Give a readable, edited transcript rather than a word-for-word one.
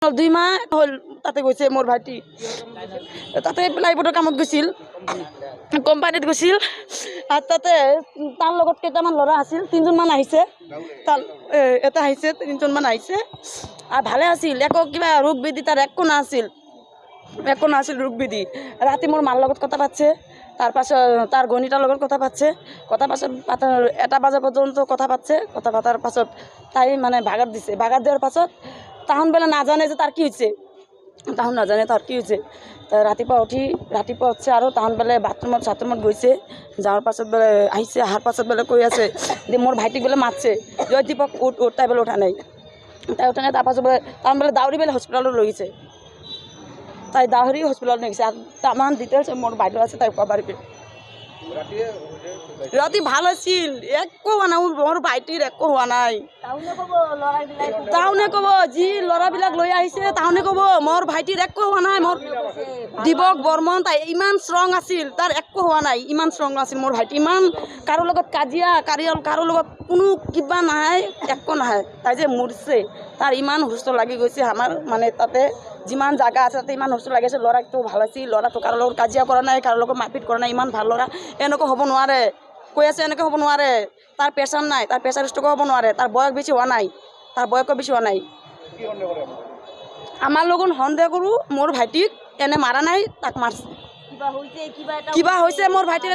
2 মাহ হ'ল তাতে গৈছে মোৰ ভাইটি তাতে প্লাইবোৰ্ডৰ কামত গৈছিল কোম্পানীত গৈছিল আৰু তাতে তাৰ লগত কেইটামান ল'ৰা আছিল 3জনমান আহিছে তাৰ এটা আহিছে 3জনমান আহিছে আৰু ভালে আছিল একো কিবা ৰোগ বিধি তাৰ একো নাছিল ৰোগ বিধি ৰাতি মোৰ মাৰ লগত কথা পাতিছে তাৰপাছত তাৰ গণিতৰ লগত কথা পাতিছে এটা বাজে পৰ্যন্ত কথা পাতিছে কথা পাতাৰ পাছত তাই মানে ভাগাত দিয়াৰ পাছত তাহন বেলা নাজানে যে তাৰ কি হৈছে ৰাতিপুৱা উঠছে আৰু তাহন বেলে বাথৰুমত গৈছে যাওয়াৰ পাছত বেলে আহিছে আহাৰ পাছত বেলে কৈ আছে যে মোৰ ভাইটিক বেলে মাতছে জয় দীপক উঠ তাই বেলে উঠা নাই তাৰপাছত বেলে তাহন বেলে দাউৰি বেলে হস্পিটালত লৈ গৈছে তাই দাউৰি হস্পিটালত লৈ গৈছে আৰু তামান ডিটেইলছ মোৰ বাইদেউ আছে তাই ক'ব পাৰিব ৰাতি ভাল আছিল একো হোৱা নাই মোৰ ভাইটিৰ একো হোৱা নাই তাহনে ক'ব যি ল'ৰাবিলাক লৈ আহিছে তাহনে ক'ব মোৰ ভাইটিৰ একো হোৱা নাই মোৰ দীপক বৰ্মন তাই ইমান ষ্ট্ৰং আছিল তাৰ একো হোৱা নাই ইমান ষ্ট্ৰং আছিল মোৰ ভাইটি ইমান কাৰো লগত কাজিয়া কাৰো লগত কোনো কিবা নাই একো নাই তাই যে মৰিছে তাৰ ইমান সুস্থ লাগি গৈছে আমাৰ মানে তাতে যিমান জায়গা আছে তাতে ইমান সুস্থ লাগিছে ল'ৰাটো ভাল আছিল ল'ৰাটো কাৰো লগত কাজিয়া কৰা নাই কাৰো লগত মাৰপিট কৰা নাই ইমান ভাল ল'ৰা এনেকুৱা হ'ব নোৱাৰে কৈ আছে এনেকৈ হ'ব নোৱাৰে তাৰ প্ৰেছাৰ নাই তাৰ প্ৰেছাৰ ষ্ট্ৰক হ'ব নোৱাৰে তাৰ বয়স বেছি হোৱা নাই আমাৰ লগত সন্দেহ কৰোঁ মোৰ ভাইটিক এনে মাৰা নাই তাক মাৰছে কিবা হৈছে মোৰ ভাইটিৰ